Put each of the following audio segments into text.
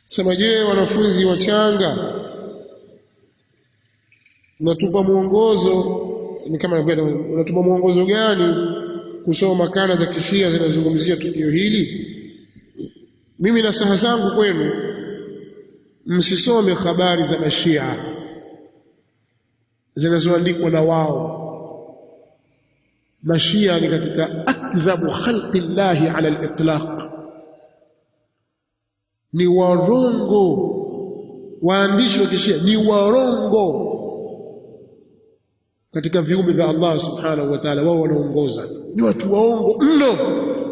Sema je, wanafunzi wachanga unatupa mwongozo ni kama vile unatupa mwongozo gani kusoma makala za kishia zinazozungumzia tukio hili? Mimi nasaha zangu kwenu, msisome habari za mashia zinazoandikwa na wao. Mashia ni katika akdhabu khalqi llahi ala al-itlaq, ni warongo. Waandishi wa kishia ni warongo katika viumbe vya Allah subhanahu wa ta'ala. Wao wanaongoza, ni watu waongo mno.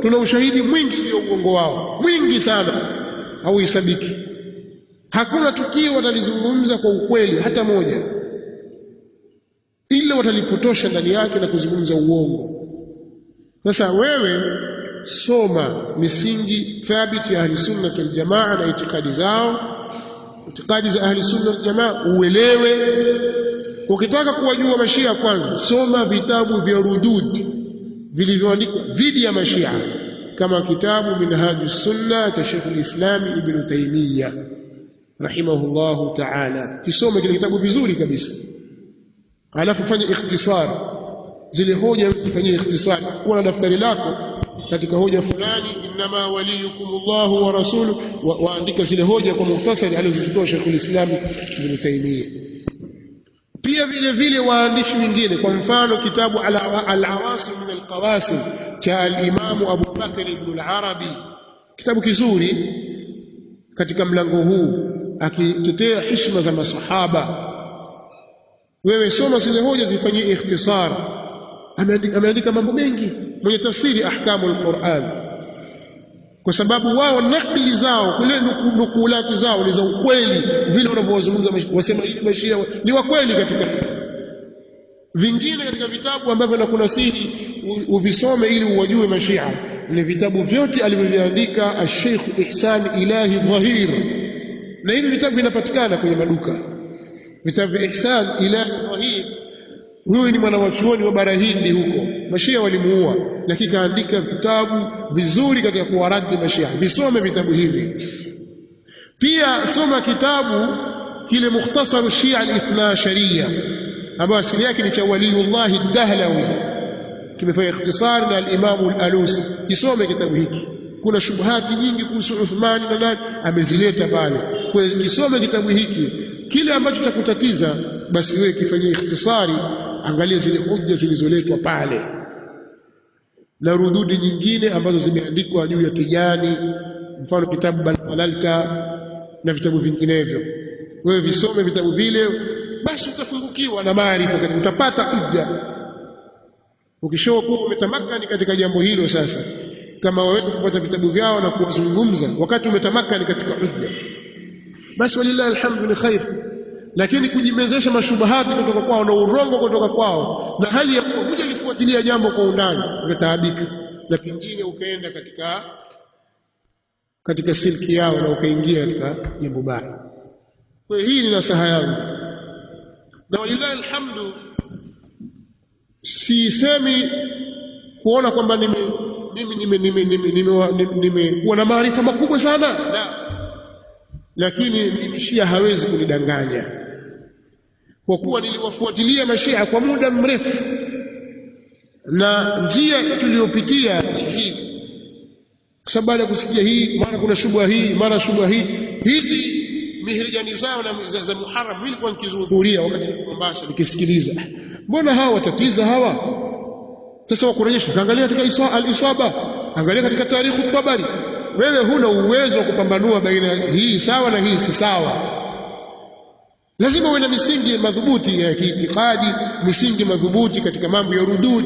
Tuna ushahidi mwingi juu ya uongo wao, mwingi sana, hauhesabiki. Hakuna tukio watalizungumza kwa ukweli hata moja, ila watalipotosha ndani yake na kuzungumza uongo. Sasa wewe soma misingi thabiti ya ahli sunna wal jamaa na itikadi zao, itikadi za ahli sunna wal jamaa uelewe. Ukitaka kuwajua mashia, kwanza soma vitabu vya rudud vilivyoandikwa dhidi ya mashia, kama kitabu Minhajus Sunna cha Sheikh al-Islam Ibn Taymiyyah rahimahullahu ta'ala. Kisome kile kitabu vizuri kabisa, alafu fanya ikhtisar zile hoja, usifanyie ikhtisar. Kuwa na daftari lako katika hoja fulani, inma waliyukumullahu wa rasuluhu, waandika zile hoja kwa muhtasari alizozitoa Sheikh al-Islam Ibn Taymiyyah. Pia vile vile waandishi wengine, kwa mfano kitabu al-Awasim min al-Qawasim cha al-Imam Abu Bakr ibn al-Arabi, kitabu kizuri katika mlango huu akitetea heshima za masahaba. Wewe soma zile hoja, zifanyie ikhtisar. Ameandika mambo mengi, mwenye tafsiri ahkamul Qur'an, kwa sababu wao nakli zao kule nukulati zao ni za ukweli, vile wanavyozungumza wasema hivi mashia ni wa kweli. Katika vingine katika vitabu ambavyo nakunasihi uvisome ili uwajue mashia ni vitabu vyote alivyoandika al-Sheikh Ihsan Ilahi Dhahir, na hivi vitabu vinapatikana kwenye maduka. Vitabu vya Ihsan Ilahi Dhahir, huyu ni mwanachuoni wa bara Hindi huko, mashia walimuua, lakini kaandika vitabu vizuri katika kuwaradi mashia. Visome vitabu hivi. Pia soma kitabu kile Mukhtasar Shia al-Ithna Sharia, ambayo asili yake ni cha Waliullah ad-Dahlawi, kimefanya ikhtisar na al-Imam al-Alusi. Kisome kitabu hiki, kuna shubhati nyingi kuhusu Uthman na nani amezileta pale. Kwa hiyo kisome kitabu hiki, kile ambacho kitakutatiza basi wewe kifanyie ikhtisari, angalia zile hoja zilizoletwa pale na rududi nyingine ambazo zimeandikwa juu ya Tijani, mfano kitabu Baltalalta na vitabu vinginevyo. Wewe visome vitabu vile, basi utafungukiwa na maarifa, utapata hujja. Ukishakuwa umetamakani katika jambo hilo, sasa kama waweza kupata vitabu vyao na kuwazungumza wakati umetamakani katika hujja, basi walillahi alhamdu ni khair. Lakini kujimezesha mashubahati kutoka kwao na urongo kutoka kwao, na hali ya kuwa hujalifuatilia jambo kwa undani, utataabika, na pengine ukaenda katika silki yao na ukaingia katika jambo baya. Kwa hiyo hii ni nasaha yangu, na walillahi alhamdu sisemi kuona kwamba nimekuwa na maarifa makubwa sana, lakini mshia hawezi kunidanganya, kwa kuwa niliwafuatilia mashia kwa muda mrefu, na njia tuliyopitia hii, kwa sababu baada ya kusikia hii mara kuna shubha hii mara shubha hii, hizi mihirjani zao na za Muharram, nilikuwa nikihudhuria wakati niko Mombasa nikisikiliza, mbona hawa watatiza hawa? Sasa wakurejesha, kaangalia katika al-Isaba, angalia katika Tarikh at-Tabari. Wewe huna uwezo wa kupambanua baina hii sawa na hii si sawa. Lazima uwe na misingi madhubuti ya kiitikadi, misingi madhubuti katika mambo ya rudud.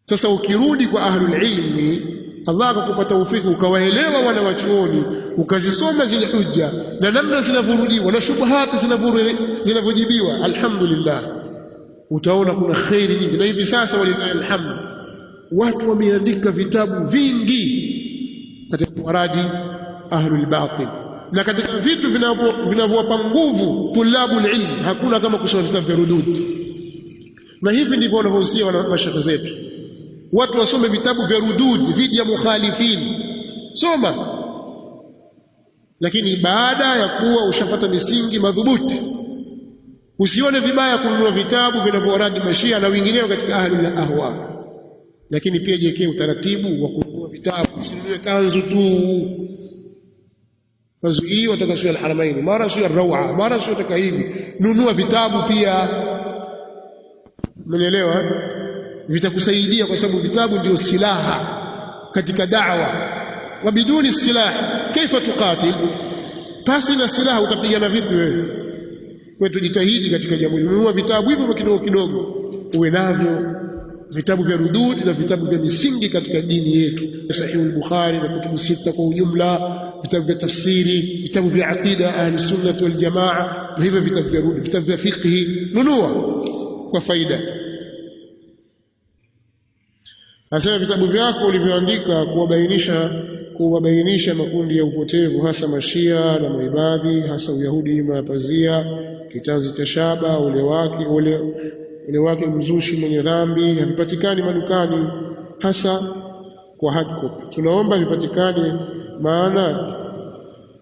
Sasa ukirudi kwa ahlul ilmi, Allah akakupa taufiki ukawaelewa wana wachuoni, ukazisoma zile hujja na namna zinavyorudiwa na shubahati zinavyojibiwa, alhamdulillah, utaona kuna khairi nyingi. Na hivi sasa walillahi alhamd, watu wameandika vitabu vingi katika kuwaradi ahlul batil, na katika vitu vinavyowapa nguvu tulabul ilm hakuna kama kusoma vitabu vya rudud. Na hivi ndivyo wanavyohusia mashekhe zetu, watu wasome vitabu vya rudud dhidi ya mukhalifin. Soma lakini baada ya kuwa ushapata misingi madhubuti. Usione vibaya kununua vitabu vinavyoradi mashia na wengineo katika ahli na ahwa, lakini pia jiwekee utaratibu wa kununua vitabu. Usinunue kanzu tu, kanzu hii wataka sio al-Haramain, mara sio al-Raw'a, mara sio taka hivi. Nunua vitabu pia, umeelewa? Vitakusaidia kwa sababu vitabu ndio silaha katika da'wa. Wa biduni silah kaifa tuqatil, pasi na silaha utapigana vipi wewe? Kwa tujitahidi katika jambo hili. Nunua vitabu hivyo kidogo kidogo, uwe navyo vitabu vya rudud na vitabu vya misingi katika dini yetu, Sahih al-Bukhari na kutubu sita kwa ujumla, vitabu vya tafsiri, vitabu vya aqida ahli sunnah wal jamaa, na hivyo vitabu vya rudud, vitabu vya fiqh. Nunua kwa faida. Asema vitabu vyako ulivyoandika kuwabainisha makundi ya upotevu, hasa mashia na maibadhi, hasa uyahudi nyuma ya pazia, kitanzi cha shaba, ule wake mzushi mwenye dhambi, havipatikani madukani, hasa kwa hard copy. Tunaomba vipatikane, maana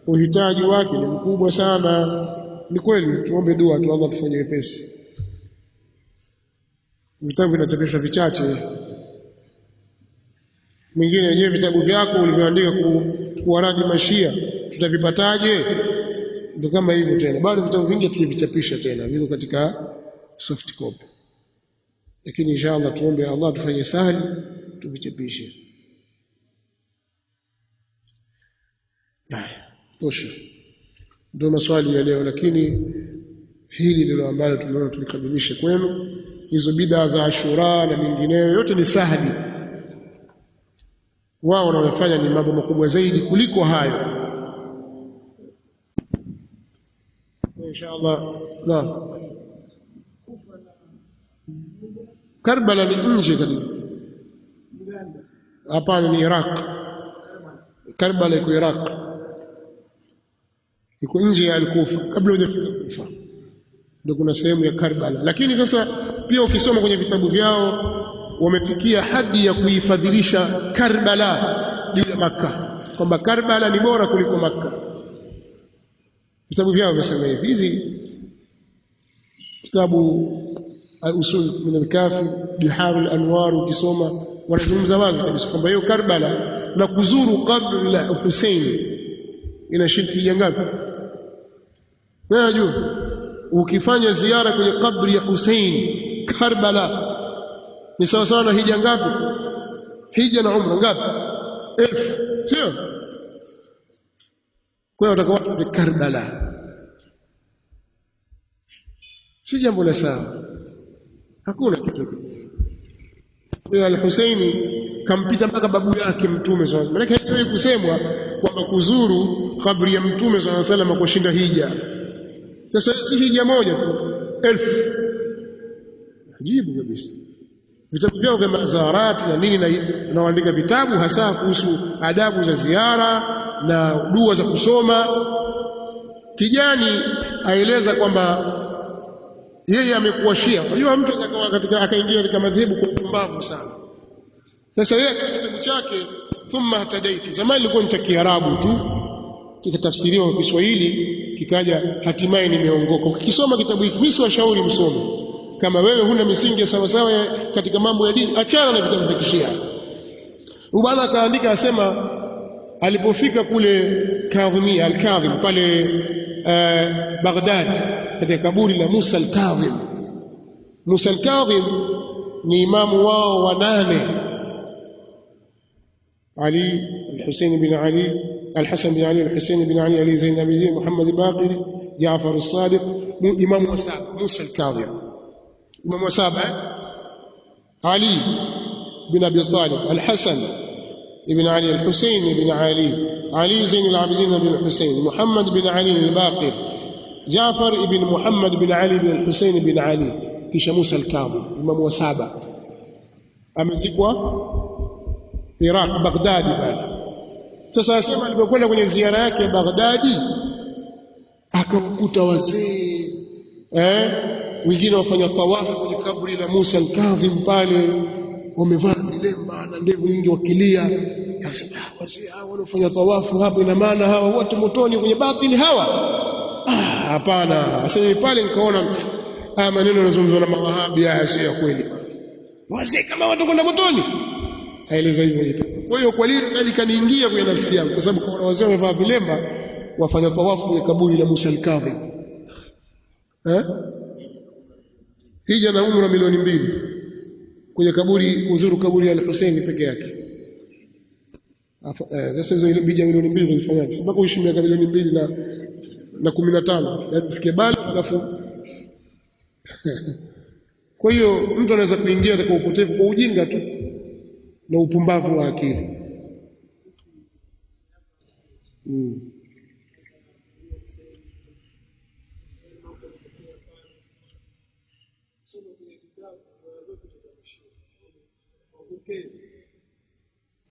uhitaji wake ni mkubwa sana. Ni kweli, tuombe dua tu Allah tufanye wepesi. Vitabu vinachapishwa vichache. Mwingine yenyewe vitabu vyako ulivyoandika kuwaradi mashia tutavipataje? Ndio kama hivyo tena. Bado vitabu vingi tulivichapisha tena, viko katika soft copy. Lakini inshallah tuombe Allah tufanye sahali tuvichapishe. Tosha. Ndio maswali ya leo, lakini hili ndilo ambalo tunaona tulikadimisha kwenu. Hizo bid'a za Ashura na mingineyo yote ni sahali. Wao wanayofanya ni mambo makubwa zaidi kuliko hayo. Inshallah. Naam. Karbala ni nje kabisa. Hapana, ni Iraq. Karbala iko Iraq, iko nje ya Al-Kufa. Kabla hujafika Kufa ndio kuna sehemu ya Karbala. Lakini sasa pia ukisoma kwenye vitabu vyao wamefikia hadi ya kuifadhilisha Karbala juu ya Makkah, kwamba Karbala ni bora kuliko Makkah. Vitabu vyao vimesema hivi. Hizi kitabu al-Usul min al-Kafi, Bihar al-Anwar, ukisoma wanazungumza wazi kabisa kwamba hiyo Karbala na kuzuru kabri la Hussein ina shirki ngapi? Unajua, ukifanya ziara kwenye kabri ya Hussein Karbala ni sawa sawa na hija ngapi? Hija na umra ngapi? 1000, sio? Kwa hiyo utakuwa ni Karbala, si jambo la sawa. Hakuna kitu. Al-Husaini kampita mpaka babu yake Mtume sallallahu alaihi wasallam. Maana kusemwa kwamba kuzuru kabri ya Mtume sallallahu alaihi wasallam kwa shinda hija. Sasa si hija moja tu, 1000. Ajibu kabisa. Vitabu vyao vya mazarati na nini, na waandika vitabu hasa kuhusu adabu za ziara na dua za kusoma. Tijani aeleza kwamba yeye amekuwa Shia. Unajua mtu akaingia katika madhehebu kwa upumbavu sana. Sasa yeye katika kitabu chake thumma hatadaitu, zamani ilikuwa ni cha Kiarabu tu, kikatafsiriwa kwa Kiswahili, kikaja hatimaye nimeongoka. Ukisoma kitabu hiki, mimi siwashauri msome. Kama wewe huna misingi sawa sawa katika mambo ya dini, achana na vitabu vya Kishia. Bwana akaandika, asema alipofika kule Kadhimia al-Kadhim pale Baghdad, katika kaburi la Musa al-Kadhim. Musa al-Kadhim ni imamu wao wa 8. Ali al-Husayn bin Ali, al-Hasan bin Ali, al-Husayn bin Ali, Ali Zain al-Abidin, Muhammad al-Baqir, Jaafar al-Sadiq, imamu wa 7. Musa al-Kadhim imamu wa 7. Ali bin Abi Talib, al-Hasan ibn Ali, al-Husayn bin Ali, Ali Zain al-Abidin bin al-Husayn, Muhammad bin Ali al-Baqir, Jaafar ibn Muhammad bin Ali bin al-Husayn bin Ali, kisha Musa al-Kadhim imamu wa 7. Amezikwa Iraq, Baghdadi pale. Sasa asema alipokwenda kwenye ziara yake ya Baghdadi akawakuta wazee wengine wafanya tawafu kwenye kaburi la Musa al-Kadhim pale, wamevaa vilemba na ndevu nyingi wakilia. wazee hao wanafanya tawafu hapo, ina maana hawa wote motoni kwenye batili hawa. Hapana. Sasa pale nikaona maneno yanazungumzwa na mawahabi haya sio ya kweli. Wazee kama watu kwenda motoni, aeleza hivyo. Kwa hiyo kwa lile sasa likaniingia kwenye nafsi yangu, kwa sababu kwa wazee wamevaa vilemba wafanya tawafu kwenye kaburi la Musa al-Kadhib. Hija na umra milioni 2 kwenye kaburi, uzuru kaburi la Hussein peke yake. Sasa hizo ile hija milioni 2 unafanyaje? Sababu uishi miaka milioni 2 na 15, yaani ufike bali alafu kwa hiyo mtu anaweza kuingia katika upotevu kwa ujinga tu na upumbavu wa akili.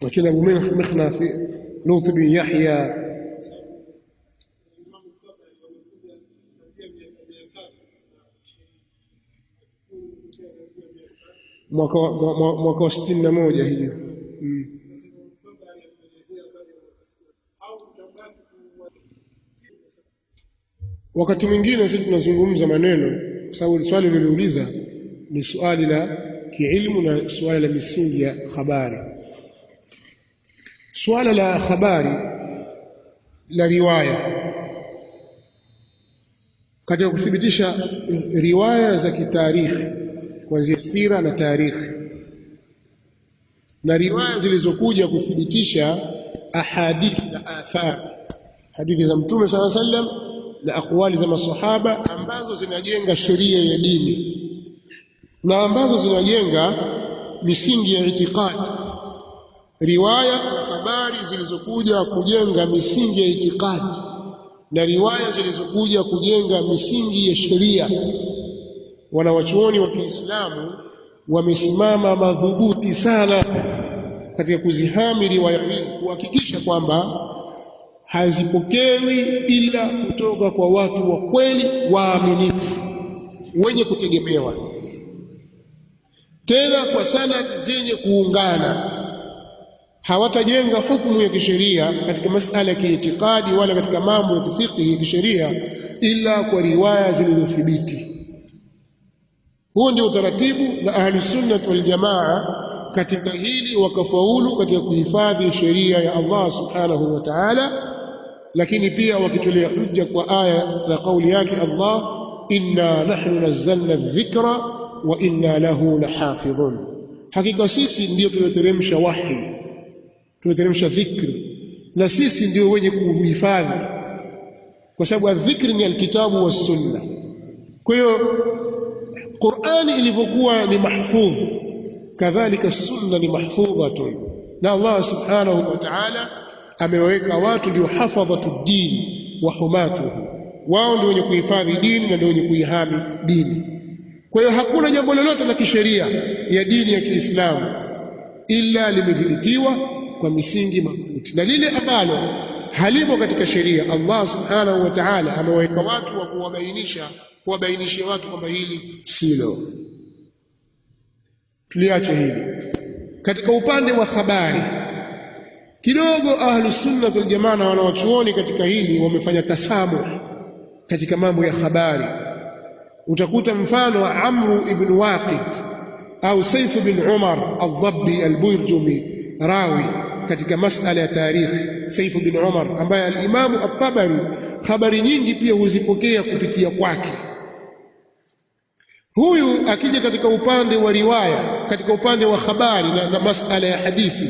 Lakini Abu Mikhnaf fi Lut bin Yahya mwaka wa 61 hiyo. Wakati mwingine sisi tunazungumza maneno, kwa sababu swali lililouliza ni swali la kiilmu na swali la misingi ya habari. Swala la habari la riwaya, katika kuthibitisha riwaya za kitarikhi kuanzia sira na tarikhi, na riwaya zilizokuja kuthibitisha ahadithi na athar, hadithi za Mtume sallallahu alaihi wasallam na akwali za masahaba ambazo zinajenga sheria ya dini na ambazo zinajenga misingi ya itikadi. Riwaya na habari zilizokuja kujenga misingi ya itikadi na riwaya zilizokuja kujenga misingi ya sheria, wanawachuoni wa Kiislamu wamesimama madhubuti sana katika kuzihami riwaya hizi, kuhakikisha kwamba hazipokewi ila kutoka kwa watu wa kweli, waaminifu, wenye kutegemewa, tena kwa sanad zenye kuungana. Hawatajenga hukumu ya kisheria katika masala ya kiitikadi wala katika mambo ya kifiqhi ya kisheria ila kwa riwaya zilizothibiti. Huo ndio utaratibu, na ahli sunnah wal jamaa katika hili wakafaulu katika kuhifadhi sheria ya Allah subhanahu wa ta'ala, lakini pia wakitolea hujja kwa aya na kauli yake Allah, inna nahnu nazzalna dhikra wa inna lahu lahafidhun, hakika sisi ndio tulioteremsha wahi, tulioteremsha dhikri, na sisi ndio wenye kuhifadhi, kwa sababu dhikri ni alkitabu was sunna. Kwa hiyo Qur'ani ilivyokuwa ni mahfudh, kadhalika sunna ni mahfudhatun, na Allah subhanahu wa ta'ala ameweka watu ndio hafadhatu din wa humatuhu, wao ndio wenye kuhifadhi dini na ndio wenye kuihami dini. Kwa hiyo hakuna jambo lolote la kisheria ya dini ya Kiislamu ila limedhibitiwa kwa misingi madhubuti, na lile ambalo halimo katika sheria Allah subhanahu wa ta'ala ameweka watu wa kuwabainishia watu kwamba hili silo. Tuliache hili. Katika upande wa habari kidogo ahlus sunnah wal jamaa na wanawachuoni katika hili wamefanya tasamuh katika mambo ya habari. Utakuta mfano wa Amr ibn Waqid au Saif ibn Umar al-Dhabbi al-Burjumi rawi katika masala ya tarikhi, Saif ibn Umar ambaye al-Imam at-Tabari habari nyingi pia huzipokea kupitia kwake. Huyu akija katika upande wa riwaya, katika upande wa habari na masala ya hadithi,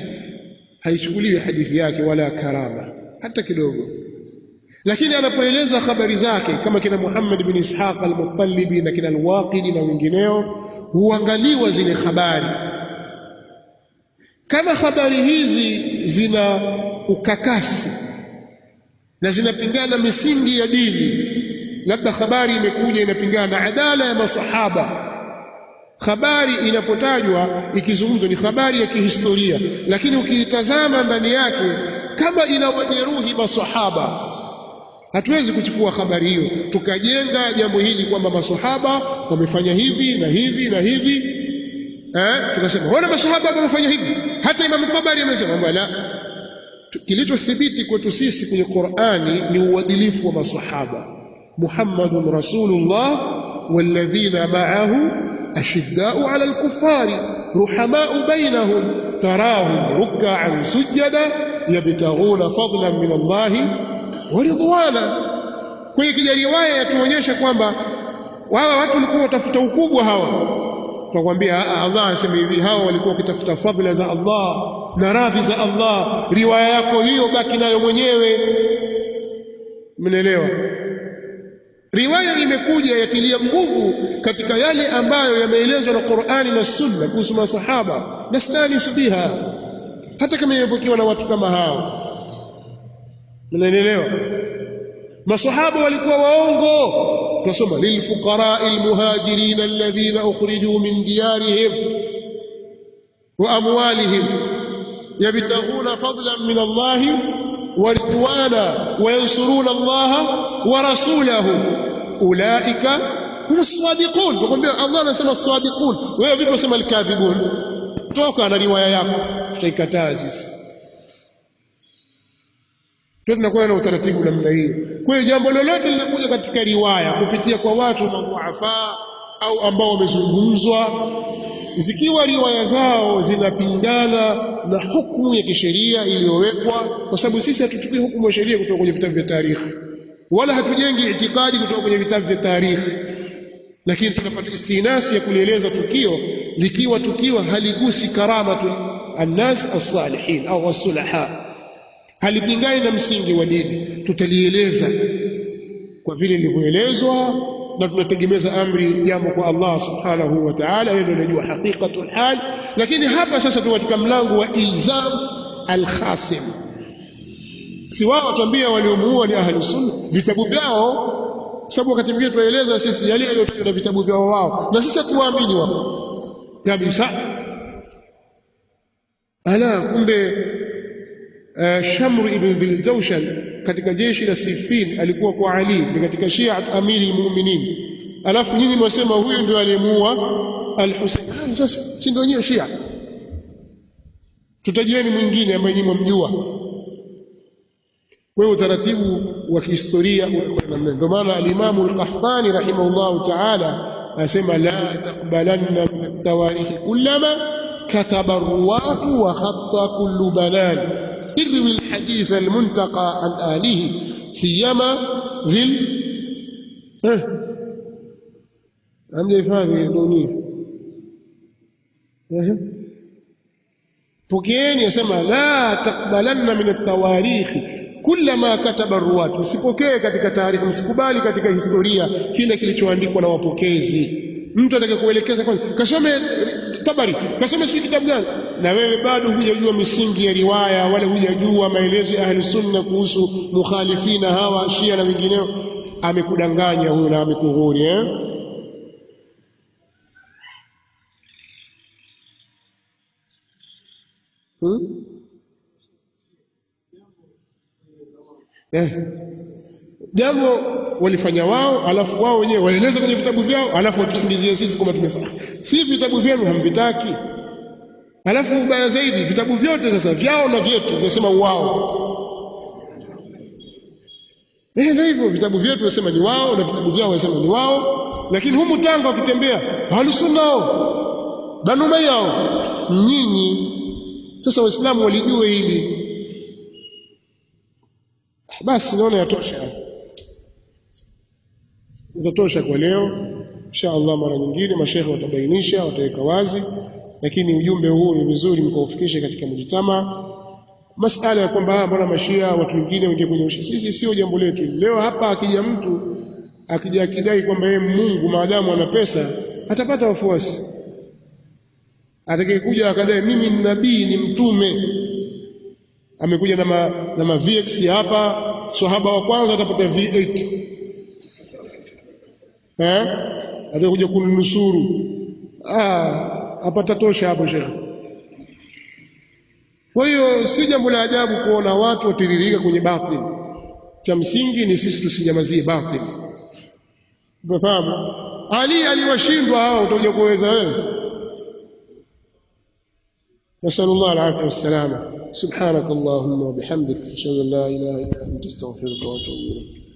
haichukuliwi hadithi yake wala karama hata kidogo, lakini anapoeleza habari zake kama kina Muhammad bin Ishaq al-Muttalibi na kina al-Waqidi na wengineo, huangaliwa zile habari. Kama habari hizi zina ukakasi na zinapingana misingi ya dini, labda habari imekuja inapingana na adala ya masahaba. Habari inapotajwa ikizungumzwa ni habari ya kihistoria, lakini ukiitazama ndani yake kama inawajeruhi masahaba, hatuwezi kuchukua habari hiyo tukajenga jambo hili kwamba masahaba wamefanya hivi na hivi na hivi, tukasema wana masahaba wamefanya hivi. Hata Imam Tabari amesema la, Kilichothibiti kwetu sisi kwenye Qur'ani ni uadilifu wa masahaba. Muhammadun Rasulullah walladhina ma'ahu ashidda'u 'ala al-kuffari ruhama'u bainahum tarahum ruk'an sujada yabtaghuna fadlan min Allah wa ridwana. Kwa hiyo kija riwaya yatuonyesha kwamba wao watu walikuwa watafuta ukubwa hawa. Tunakwambia Allah anasema hivi, hawa walikuwa wakitafuta fadhila za Allah na radhi za Allah. Riwaya yako hiyo baki nayo mwenyewe. Mnaelewa? Riwaya imekuja yatilia nguvu katika yale ambayo yameelezwa na Qur'ani na Sunna kuhusu masahaba, nastanis biha, hata kama imepokewa na watu kama hao. Mnaelewa? Masahaba walikuwa waongo. Tunasoma lilfuqara'il muhajirin alladhina ukhriju min diyarihim wa amwalihim yabtaghuna fadlan min Allah wa ridwana wa yansuruna Allah wa rasulahu ulaika hum as-sadiqun. Tukwambia Allah anasema as-sadiqun, wewe vipi unasema al-kadhibun? Toka na riwaya yako, tutaikataa sisi. Tunakuwa na utaratibu namna hiyo. Kwa hiyo jambo lolote linakuja katika riwaya kupitia kwa watu madhuafa au ambao wamezungumzwa, zikiwa riwaya zao zinapingana na hukumu ya kisheria iliyowekwa, kwa sababu sisi hatuchukui hukumu ya sheria kutoka kwenye vitabu vya tarikhi, wala hatujengi itikadi kutoka kwenye vitabu vya tarikhi, lakini tunapata istinasi ya kulieleza tukio likiwa tukio haligusi karamatu annas as-salihin au as-sulaha, halipingani na msingi wa dini, tutalieleza kwa vile lilivyoelezwa, na tunategemeza amri jambo kwa Allah subhanahu wa ta'ala, yeye ndiye anajua hakikatul hal. Lakini hapa sasa tuko katika mlango wa ilzam al-khasim. Si wao watuambia waliomuua ni ahli sunna, vitabu vyao, sababu wakati mwingine tunaeleza sisi yale yaliyotajwa na vitabu vyao wao, na sisi tuwaamini wao kabisa. Ala, kumbe Shamr ibn Dhil Jawshan katika jeshi la Siffin alikuwa kwa Ali, ni katika Shia amiri almu'minin. Alafu nyinyi mwasema huyu ndio aliyemuua al-Husayn. Sasa si ndio nyinyi Shia? Tutajieni mwingine ambaye nyinyi mnamjua. Kwa utaratibu wa kihistoria unakwenda. Ndio maana al-Imam al-Qahtani rahimahullah ta'ala asema la taqbalanna min at-tawarikh kullama kataba ar-ruwatu wa khatta kullu banan irwi alhadith almuntaqa an alihi siyama dhil amlifadhi dunia. Pokeeni, yasema la taqbalanna min at-tawarikh kullama kataba ar-ruwat, msipokee katika taarikhi, msikubali katika historia kile kilichoandikwa na wapokezi. Mtu atakayekuelekeza kwanza kasome Tabari, kasome sio kitabu gani, na wewe bado hujajua misingi ya riwaya wala hujajua maelezo ya ahli sunna kuhusu mukhalifina hawa Shia na wengineo, amekudanganya huyo na amekughuri. Jambo walifanya wao, alafu wao wenyewe waeleza kwenye vitabu vyao, alafu watusingizie sisi kama tumefanya. Si vitabu vyenu hamvitaki. Alafu ubaya zaidi, vitabu vyote sasa vyao na vyetu tunasema wao. Ndio hivyo, vitabu vyetu tunasema ni wao na vitabu vyao wanasema ni wao, lakini humu Tanga wakitembea Ahlusunna hao, Banu Umayya hao, nyinyi. Sasa Waislamu walijue hili. Basi naona yatosha kwa leo. Insha Allah mara nyingine mashaikh watabainisha, wataweka wazi, lakini ujumbe huu ni vizuri mkaufikishe katika mjitama. Masala ya kwamba mbona mashia watu wengine wengine kwenye ushia, sisi sio jambo letu. Leo hapa akija mtu akija akidai kwamba yeye Mungu maadamu ana pesa atapata wafuasi. Atakayekuja akadai mimi ni nabii ni mtume, amekuja na ma VX hapa, sahaba wa kwanza atapata V8, atakuja kunusuru. Apata tosha hapo shekhi. Kwa hiyo si jambo la ajabu kuona watu watiririka kwenye batil. Cha msingi ni sisi tusinyamazie batil. Unafahamu? Ali aliwashindwa hao, utakuja kuweza wewe? Nasallallahu alaihi wasallam. subhanakallahumma wa bihamdika ashhadu an la ilaha illa anta astaghfiruka wa atubu ilayk.